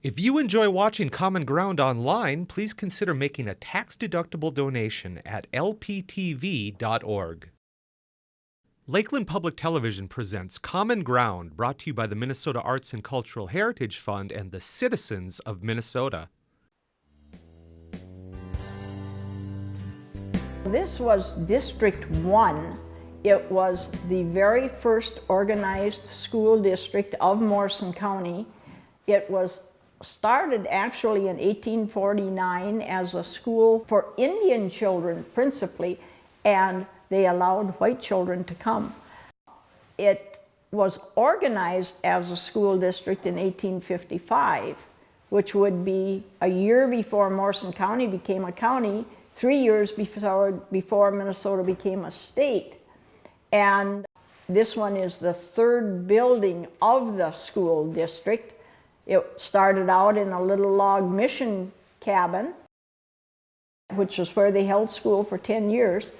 If you enjoy watching Common Ground online, please consider making a tax-deductible donation at lptv.org. Lakeland Public Television presents Common Ground, brought to you by the Minnesota Arts and Cultural Heritage Fund and the citizens of Minnesota. This was District 1. It was the very first organized school district of Morrison County. It was started actually in 1849 as a school for Indian children principally, and they allowed white children to come. It was organized as a school district in 1855, which would be a year before Morrison County became a county, 3 years before Minnesota became a state. And this one is the third building of the school district. It started out in a little log mission cabin, which is where they held school for 10 years.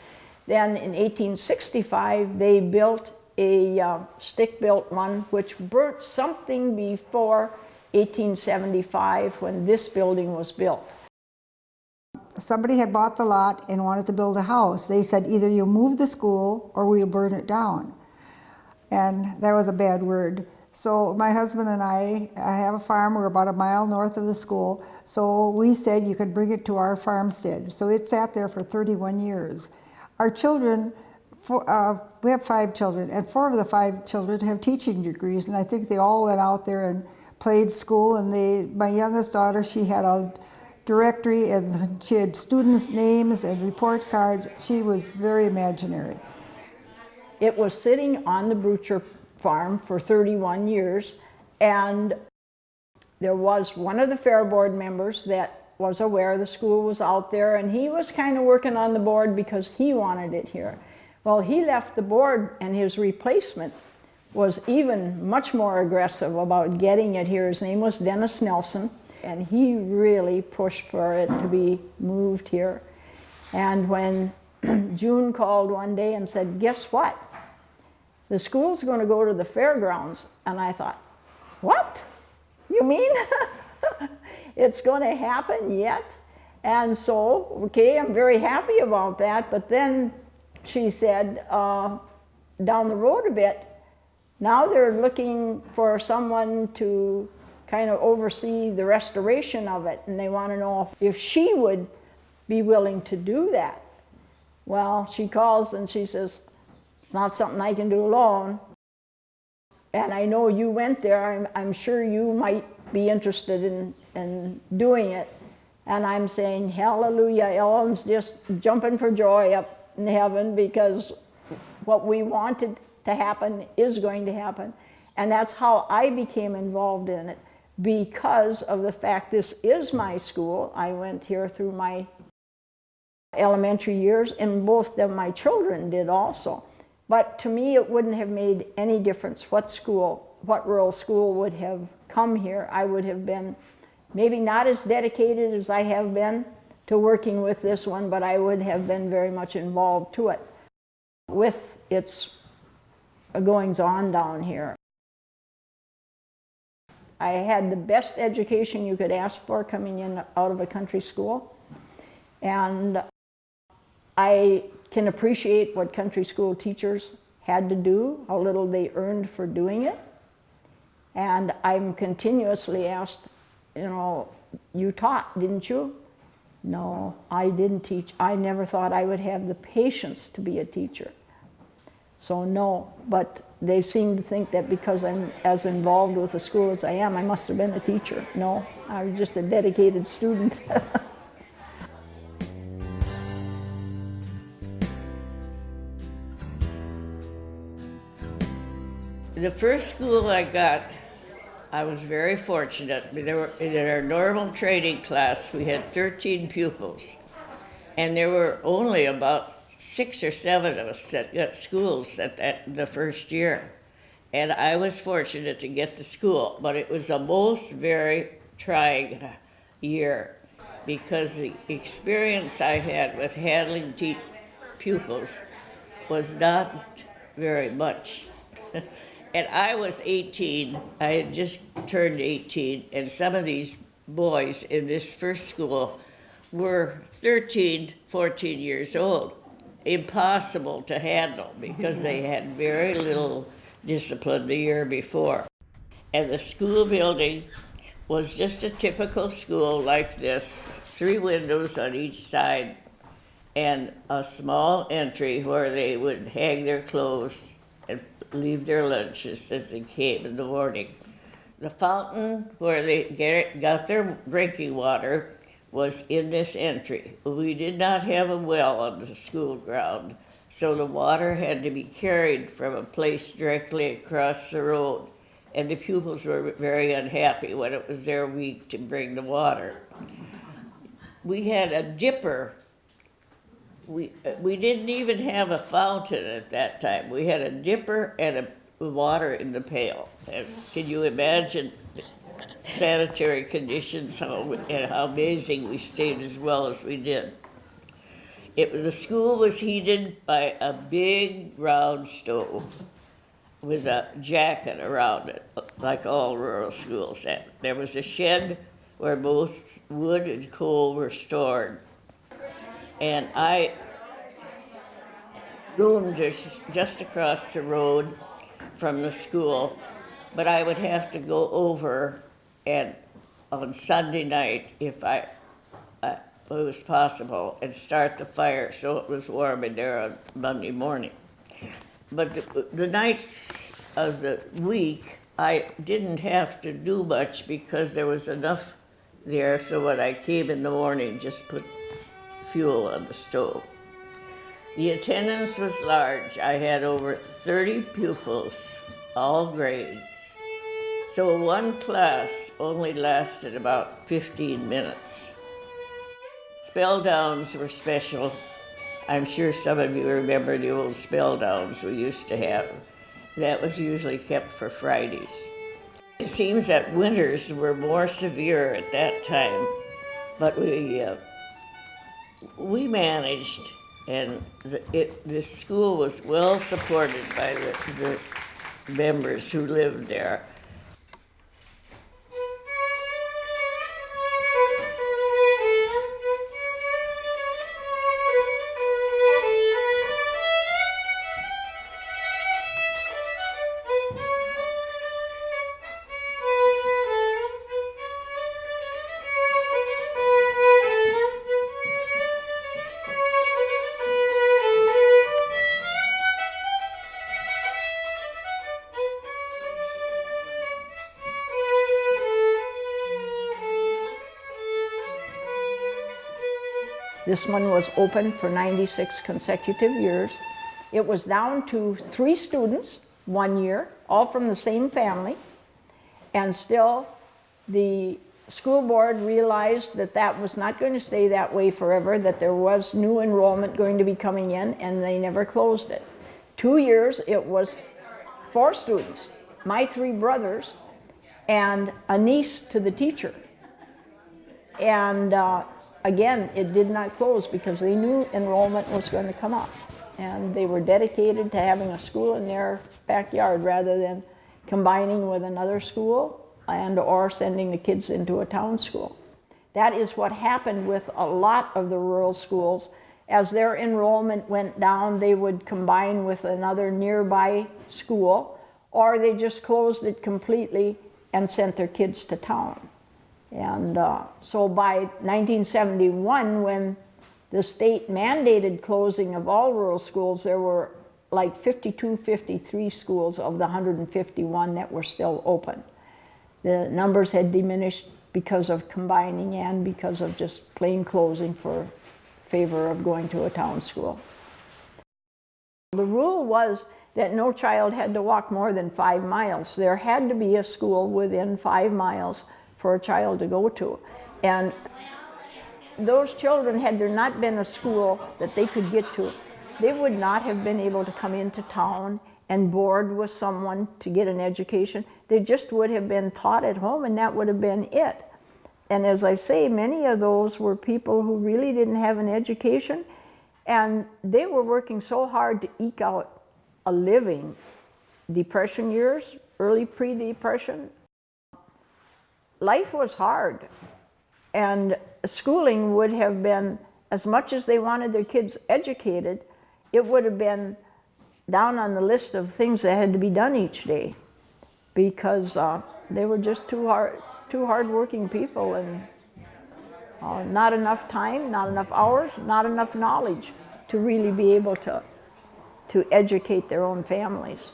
Then in 1865, they built a stick-built one, which burnt something before 1875 when this building was built. Somebody had bought the lot and wanted to build a house. They said, either you'll move the school or we'll burn it down. And that was a bad word. So my husband and I have a farm. We're about a mile north of the school. So we said you could bring it to our farmstead. So it sat there for 31 years. Our children, we have 5 children, and 4 of the 5 children have teaching degrees. And I think they all went out there and played school. And my youngest daughter, she had a directory and she had students' names and report cards. She was very imaginary. It was sitting on the Brutscher farm for 31 years, and there was one of the fair board members that was aware the school was out there, and he was kind of working on the board because he wanted it here. Well, he left the board, and his replacement was even much more aggressive about getting it here. His name was Dennis Nelson, and he really pushed for it to be moved here. And when June called one day and said, guess what? The school's going to go to the fairgrounds. And I thought, what? You mean it's going to happen yet? And so, okay, I'm very happy about that. But then she said, down the road a bit, now they're looking for someone to kind of oversee the restoration of it. And they want to know if she would be willing to do that. Well, she calls and she says, it's not something I can do alone. And I know you went there. I'm sure you might be interested in doing it. And I'm saying, hallelujah, Ellen's just jumping for joy up in heaven, because what we wanted to happen is going to happen. And that's how I became involved in it, because of the fact this is my school. I went here through my elementary years, and both of my children did also. But to me, it wouldn't have made any difference what rural school would have come here. I would have been maybe not as dedicated as I have been to working with this one, but I would have been very much involved to it with its goings-on down here. I had the best education you could ask for coming in out of a country school. And I can appreciate what country school teachers had to do, how little they earned for doing it. And I'm continuously asked, you taught, didn't you? No, I didn't teach. I never thought I would have the patience to be a teacher. So no, but they seem to think that because I'm as involved with the school as I am, I must have been a teacher. No, I was just a dedicated student. The first school I got, I was very fortunate. In our normal training class, we had 13 pupils, and there were only about 6 or 7 of us that got schools at the first year. And I was fortunate to get to school, but it was a very trying year, because the experience I had with handling pupils was not very much. And I was 18. I had just turned 18, and some of these boys in this first school were 13, 14 years old. Impossible to handle because they had very little discipline the year before. And the school building was just a typical school like this, 3 windows on each side, and a small entry where they would hang their clothes and leave their lunches as they came in the morning. The fountain where they got their drinking water was in this entry. We did not have a well on the school ground, so the water had to be carried from a place directly across the road, and the pupils were very unhappy when it was their week to bring the water. We had a dipper. We didn't even have a fountain at that time. We had a dipper and a water in the pail. And can you imagine the sanitary conditions and how amazing we stayed as well as we did? The school was heated by a big round stove with a jacket around it, like all rural schools had. There was a shed where both wood and coal were stored. And I roomed just across the road from the school, but I would have to go over and on Sunday night, if it was possible, and start the fire so it was warm in there on Monday morning. But the nights of the week, I didn't have to do much because there was enough there, so when I came in the morning, just put fuel on the stove. The attendance was large. I had over 30 pupils, all grades. So one class only lasted about 15 minutes. Spell downs were special. I'm sure some of you remember the old spell downs we used to have. That was usually kept for Fridays. It seems that winters were more severe at that time, but we managed, and the school was well supported by the members who lived there. This one was open for 96 consecutive years. It was down to 3 students one year, all from the same family, and still the school board realized that that was not going to stay that way forever, that there was new enrollment going to be coming in, and they never closed it. 2 years, it was 4 students, my 3 brothers, and a niece to the teacher. And again, it did not close because they knew enrollment was going to come up. And they were dedicated to having a school in their backyard rather than combining with another school and or sending the kids into a town school. That is what happened with a lot of the rural schools. As their enrollment went down, they would combine with another nearby school, or they just closed it completely and sent their kids to town. And so by 1971, when the state mandated closing of all rural schools, there were like 52, 53 schools of the 151 that were still open. The numbers had diminished because of combining and because of just plain closing for favor of going to a town school. The rule was that no child had to walk more than 5 miles. There had to be a school within 5 miles for a child to go to. And those children, had there not been a school that they could get to, they would not have been able to come into town and board with someone to get an education. They just would have been taught at home, and that would have been it. And as I say, many of those were people who really didn't have an education, and they were working so hard to eke out a living Depression years, early pre-Depression, life was hard. And schooling would have been, as much as they wanted their kids educated, it would have been down on the list of things that had to be done each day, because they were just too hard-working people, and not enough time, not enough hours, not enough knowledge to really be able to educate their own families.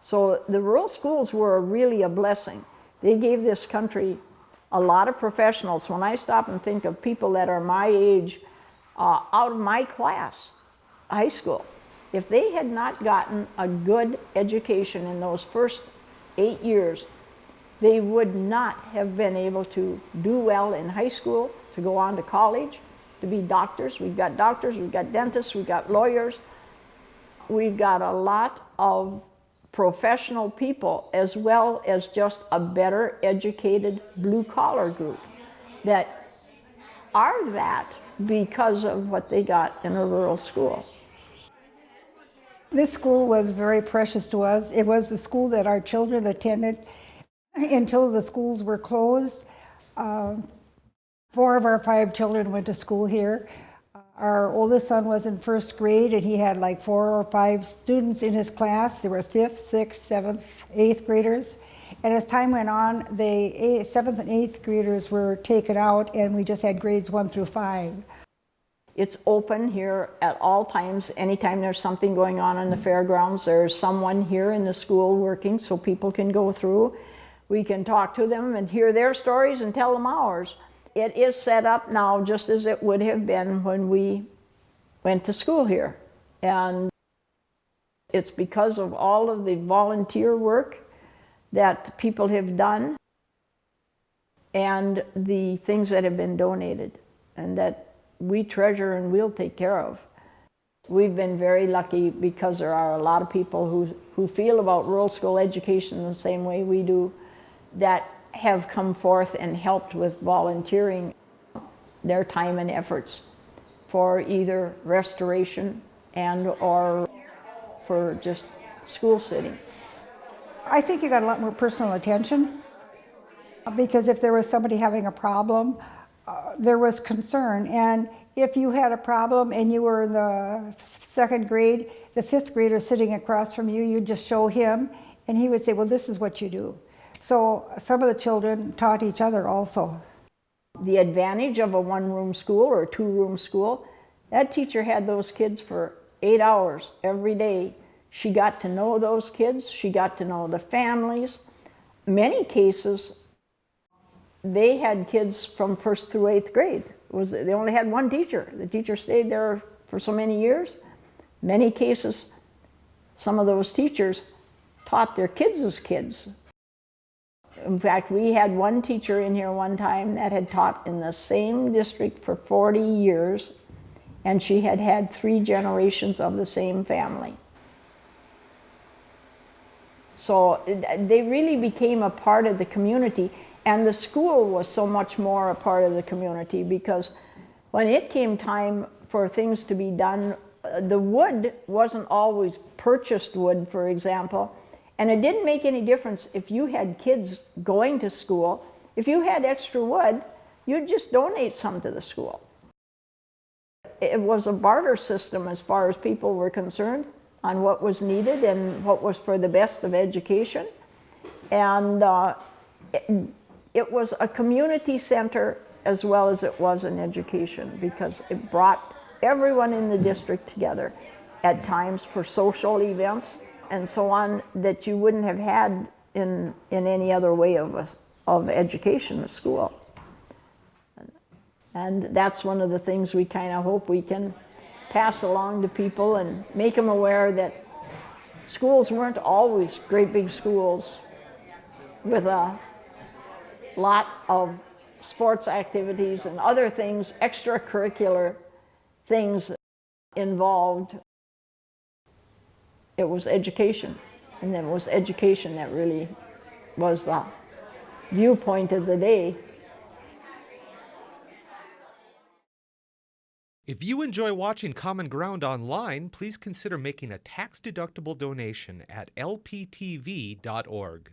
So the rural schools were really a blessing. They gave this country a lot of professionals. When I stop and think of people that are my age, out of my class, high school, if they had not gotten a good education in those first 8 years, they would not have been able to do well in high school, to go on to college, to be doctors. We've got doctors, we've got dentists, we've got lawyers. We've got a lot of professional people, as well as just a better educated blue-collar group that are that because of what they got in a rural school. This school was very precious to us. It was the school that our children attended until the schools were closed. 4 of our 5 children went to school here. Our oldest son was in first grade, and he had like 4 or 5 students in his class. There were 5th, 6th, 7th, 8th graders. And as time went on, the 7th and 8th graders were taken out, and we just had grades 1 through 5. It's open here at all times. Anytime there's something going on in the fairgrounds, there's someone here in the school working, so people can go through. We can talk to them and hear their stories and tell them ours. It is set up now just as it would have been when we went to school here. And it's because of all of the volunteer work that people have done and the things that have been donated and that we treasure and we'll take care of. We've been very lucky because there are a lot of people who feel about rural school education the same way we do, that have come forth and helped with volunteering their time and efforts for either restoration and or for just school sitting. I think you got a lot more personal attention, because if there was somebody having a problem, there was concern. And if you had a problem and you were in the 2nd grade, the 5th grader sitting across from you, you'd just show him, and he would say, well, this is what you do. So some of the children taught each other also. The advantage of a 1-room school or a 2-room school, that teacher had those kids for 8 hours every day. She got to know those kids, she got to know the families. Many cases, they had kids from 1st through 8th grade. They only had one teacher. The teacher stayed there for so many years. Many cases, some of those teachers taught their kids as kids. In fact, we had one teacher in here one time that had taught in the same district for 40 years, and she had had 3 generations of the same family. So they really became a part of the community, and the school was so much more a part of the community, because when it came time for things to be done, the wood wasn't always purchased wood, for example. And it didn't make any difference if you had kids going to school. If you had extra wood, you'd just donate some to the school. It was a barter system as far as people were concerned on what was needed and what was for the best of education. And it was a community center as well as it was an education, because it brought everyone in the district together at times for social events and so on that you wouldn't have had in any other way of education or school. And that's one of the things we kind of hope we can pass along to people and make them aware that schools weren't always great big schools with a lot of sports activities and other things, extracurricular things involved. It was education, and it was education that really was the viewpoint of the day. If you enjoy watching Common Ground online, please consider making a tax-deductible donation at lptv.org.